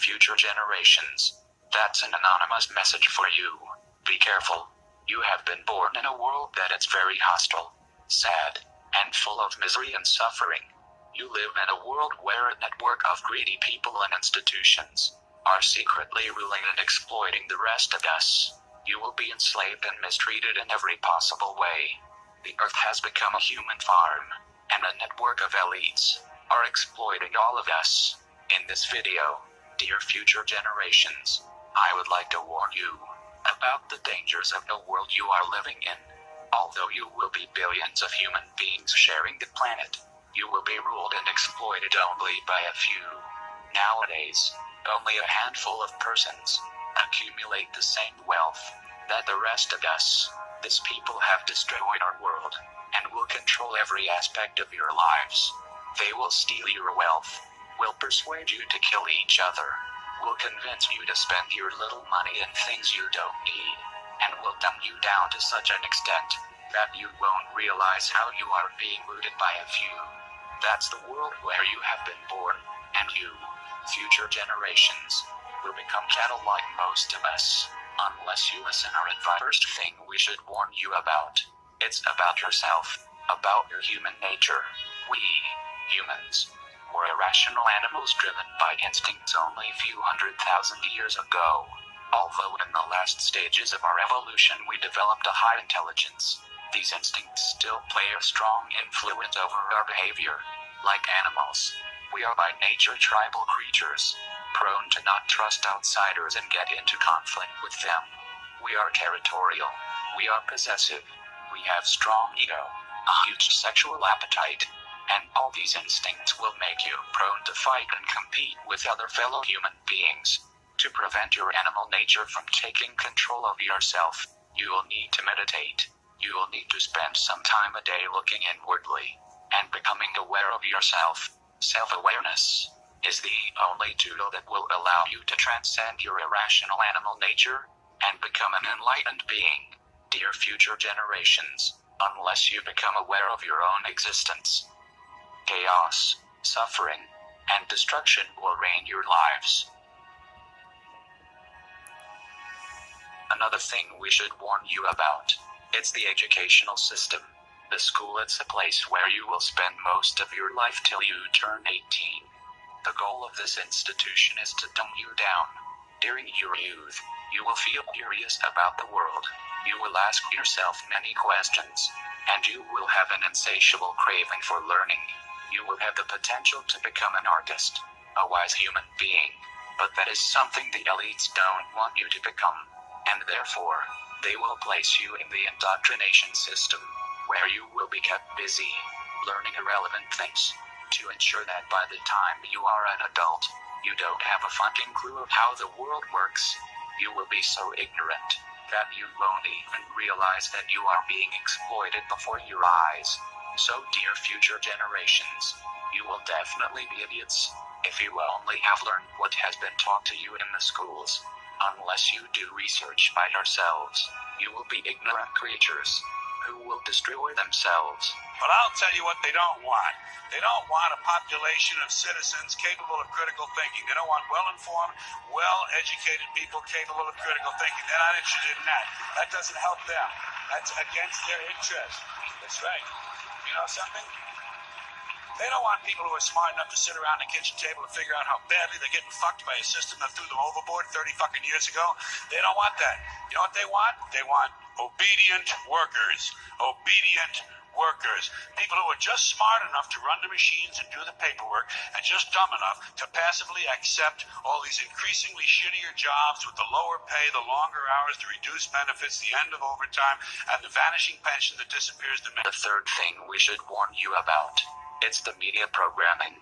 future generations. That's an anonymous message for you. Be careful. You have been born in a world that is very hostile, sad, and full of misery and suffering. You live in a world where a network of greedy people and institutions are secretly ruling and exploiting the rest of us. You will be enslaved and mistreated in every possible way. The earth has become a human farm, and a network of elites are exploiting all of us. In this video, dear future generations, I would like to warn you about the dangers of the world you are living in. Although you will be billions of human beings sharing the planet, you will be ruled and exploited only by a few. Nowadays, only a handful of persons accumulate the same wealth that the rest of us. These people have destroyed our world and will control every aspect of your lives. They will steal your wealth, will persuade you to kill each other, will convince you to spend your little money in things you don't need, and will dumb you down to such an extent that you won't realize how you are being rooted by a few. That's the world where you have been born, and you, future generations, will become cattle like most of us, unless you listen or advise. First thing we should warn you about, it's about yourself, about your human nature. We, humans, were irrational animals driven by instincts only a few 100,000 years ago. Although in the last stages of our evolution we developed a high intelligence, these instincts still play a strong influence over our behavior. Like animals, we are by nature tribal creatures, prone to not trust outsiders and get into conflict with them. We are territorial, we are possessive, we have strong ego, a huge sexual appetite, and all these instincts will make you prone to fight and compete with other fellow human beings. To prevent your animal nature from taking control of yourself, you will need to meditate. You will need to spend some time a day looking inwardly and becoming aware of yourself. Self-awareness is the only tool that will allow you to transcend your irrational animal nature and become an enlightened being. Dear future generations, unless you become aware of your own existence, chaos, suffering, and destruction will reign your lives. Another thing we should warn you about, it's the educational system. The school, it's a place where you will spend most of your life till you turn 18. The goal of this institution is to dumb you down. During your youth, you will feel curious about the world. You will ask yourself many questions, and you will have an insatiable craving for learning. You will have the potential to become an artist, a wise human being, but that is something the elites don't want you to become, and therefore, they will place you in the indoctrination system, where you will be kept busy, learning irrelevant things, to ensure that by the time you are an adult, you don't have a fucking clue of how the world works. You will be so ignorant that you won't even realize that you are being exploited before your eyes. So dear future generations, you will definitely be idiots if you only have learned what has been taught to you in the schools. Unless you do research by yourselves, you will be ignorant creatures who will destroy themselves. But I'll tell you what they don't want. They don't want a population of citizens capable of critical thinking. They don't want well-informed, well-educated people capable of critical thinking. They're not interested in that. That doesn't help them. That's against their interest. That's right. You know something? They don't want people who are smart enough to sit around the kitchen table and figure out how badly they're getting fucked by a system that threw them overboard 30 fucking years ago. They don't want that. You know what they want? They want obedient workers. Obedient workers. People who are just smart enough to run the machines and do the paperwork, and just dumb enough to passively accept all these increasingly shittier jobs with the lower pay, the longer hours, the reduced benefits, the end of overtime, and the vanishing pension that disappears the minute. The third thing we should warn you about, it's the media programming.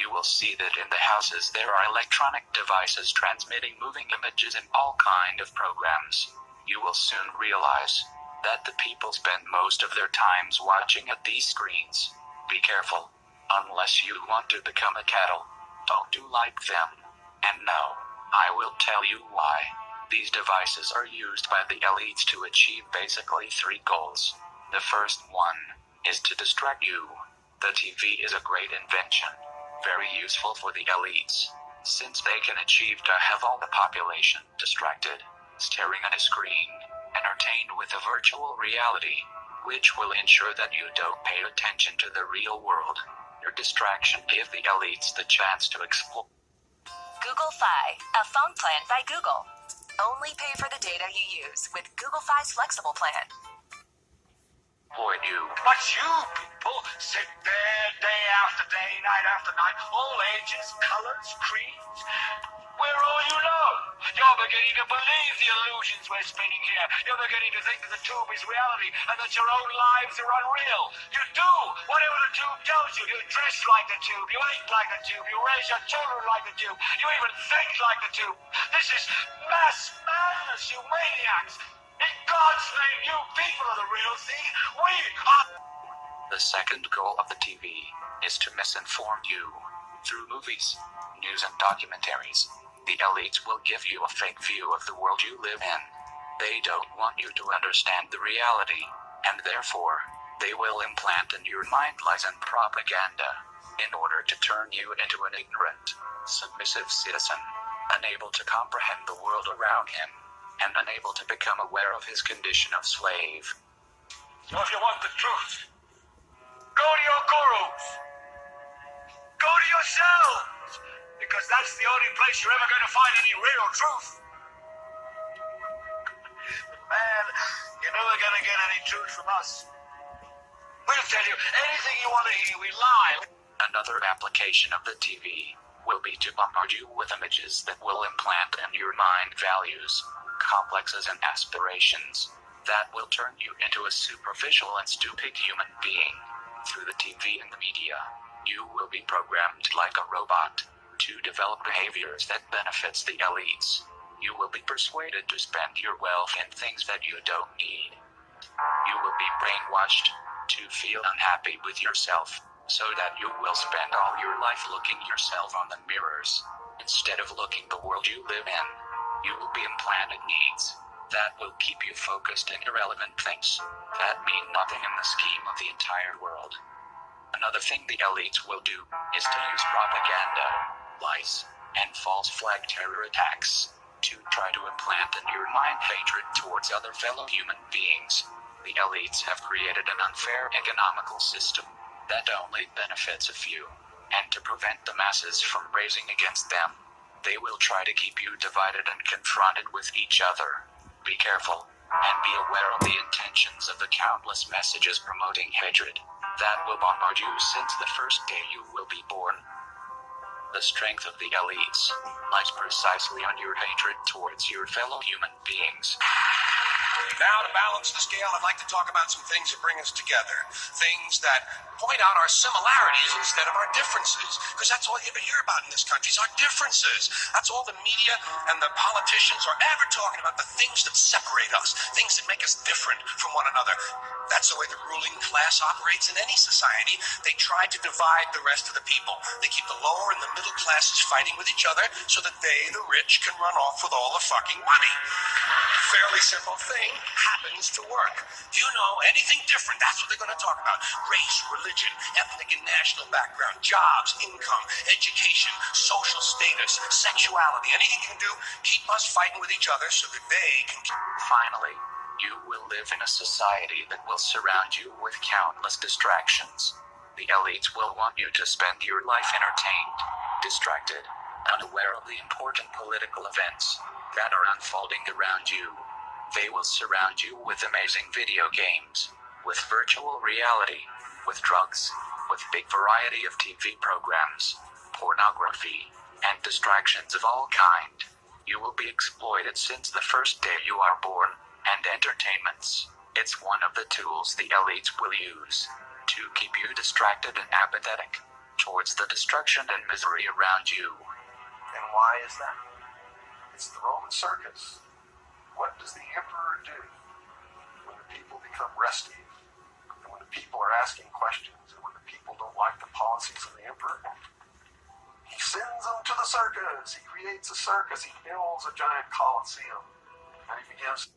You will see that in the houses there are electronic devices transmitting moving images and all kind of programs. You will soon realize that the people spend most of their times watching at these screens. Be careful. Unless you want to become a cattle, don't do like them. And no, I will tell you why. These devices are used by the elites to achieve basically 3 goals. The first one is to distract you. The TV is a great invention, very useful for the elites. since they can achieve to have all the population distracted, staring at a screen, entertained with a virtual reality, which will ensure that you don't pay attention to the real world. Your distraction gives the elites the chance to explore. Google Fi, a phone plan by Google. Only pay for the data you use with Google Fi's flexible plan. Exploit you. But you people sit there day after day, night after night, all ages, colors, creeds. We're all you know. You're beginning to believe the illusions we're spinning here. You're beginning to think that the tube is reality and that your own lives are unreal. You do whatever the tube tells you. You dress like the tube. You eat like the tube. You raise your children like the tube. You even think like the tube. This is mass madness, you maniacs. In God's name, you people are the real thing. We are... The second goal of the TV is to misinform you. Through movies, news and documentaries, the elites will give you a fake view of the world you live in. They don't want you to understand the reality, and therefore, they will implant in your mind lies and propaganda, in order to turn you into an ignorant, submissive citizen, unable to comprehend the world around him, and unable to become aware of his condition of slave. So if you want the truth, go to your gurus. Go to yourselves. Because that's the only place you're ever going to find any real truth. Man, you're never going to get any truth from us. We'll tell you anything you want to hear. We lie. Another application of the TV will be to bombard you with images that will implant in your mind values, complexes and aspirations that will turn you into a superficial and stupid human being. Through the TV and the media, you will be programmed like a robot to develop behaviors that benefits the elites. You will be persuaded to spend your wealth in things that you don't need. You will be brainwashed to feel unhappy with yourself, so that you will spend all your life looking yourself on the mirrors, instead of looking the world you live in. You will be implanted needs that will keep you focused in irrelevant things that mean nothing in the scheme of the entire world. Another thing the elites will do is to use propaganda, lies, and false flag terror attacks to try to implant in your mind hatred towards other fellow human beings. The elites have created an unfair economical system that only benefits a few, and to prevent the masses from raising against them, they will try to keep you divided and confronted with each other. Be careful, and be aware of the intentions of the countless messages promoting hatred that will bombard you since the first day you will be born. The strength of the elites lies precisely on your hatred towards your fellow human beings. Now, to balance the scale, I'd like to talk about some things that bring us together. Things that point out our similarities instead of our differences. Because that's all you ever hear about in this country is our differences. That's all the media and the politicians are ever talking about, the things that separate us, things that make us different from one another. That's the way the ruling class operates in any society. They try to divide the rest of the people. They keep the lower and the middle classes fighting with each other so that they, the rich, can run off with all the fucking money. Fairly simple thing happens to work. Do you know anything different? That's what they're going to talk about. Race, religion, ethnic and national background, jobs, income, education, social status, sexuality. Anything you can do, keep us fighting with each other so that they can... Finally, you will live in a society that will surround you with countless distractions. The elites will want you to spend your life entertained, distracted, unaware of the important political events that are unfolding around you. They will surround you with amazing video games, with virtual reality, with drugs, with big variety of TV programs, pornography, and distractions of all kind. You will be exploited since the first day you are born, and entertainments. It's one of the tools the elites will use to keep you distracted and apathetic towards the destruction and misery around you. And why is that? It's the Roman circus. What does the emperor do when the people become restive, and when the people are asking questions, and when the people don't like the policies of the emperor? He sends them to the circus. He creates a circus. He builds a giant coliseum, and he begins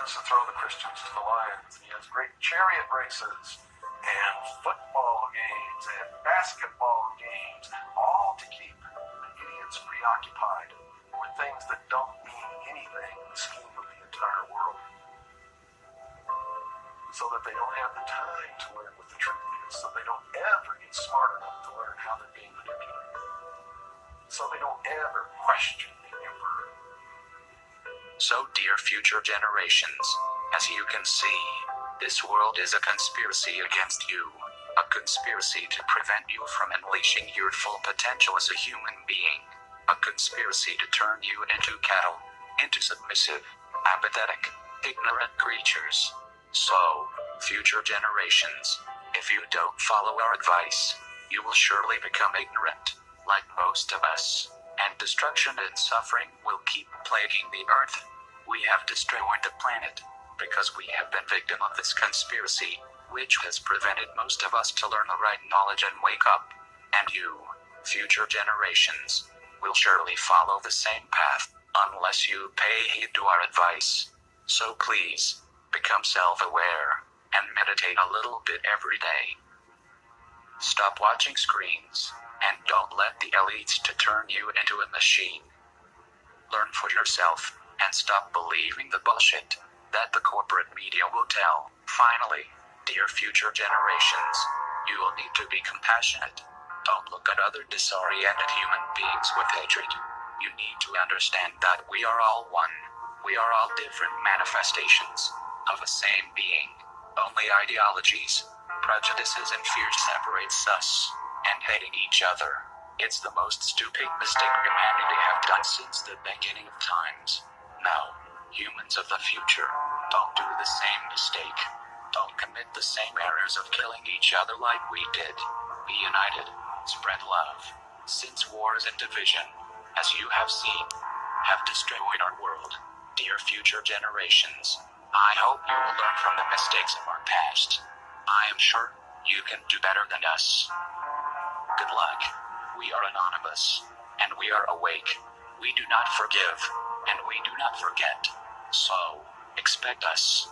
to throw the Christians to He has great chariot races and football games and basketball games, all to keep the idiots preoccupied with things that don't mean anything in the scheme of the entire world, so that they don't have the time to learn what the truth is, so they don't ever get smart enough to learn how they're being manipulated, so they don't ever question the emperor. So, dear future generations, as you can see, this world is a conspiracy against you. A conspiracy to prevent you from unleashing your full potential as a human being. A conspiracy to turn you into cattle, into submissive, apathetic, ignorant creatures. So, future generations, if you don't follow our advice, you will surely become ignorant, like most of us, and destruction and suffering will keep plaguing the earth. We have destroyed the planet because we have been victim of this conspiracy, which has prevented most of us to learn the right knowledge and wake up. And you, future generations, will surely follow the same path, unless you pay heed to our advice. So please, become self-aware, and meditate a little bit every day. Stop watching screens, and don't let the elites to turn you into a machine. Learn for yourself, and stop believing the bullshit that the corporate media will tell. Finally, dear future generations, you will need to be compassionate. Don't look at other disoriented human beings with hatred. You need to understand that we are all one. We are all different manifestations of a same being. Only ideologies, prejudices, and fears separates us, and hating each other. It's the most stupid mistake humanity have done since the beginning of times. Now, humans of the future, don't do the same mistake. Don't commit the same errors of killing each other like we did. Be united, spread love, since wars and division, as you have seen, have destroyed our world. Dear future generations, I hope you will learn from the mistakes of our past. I am sure you can do better than us. Good luck. We are anonymous, and we are awake. We do not forgive, and we do not forget. So, expect us.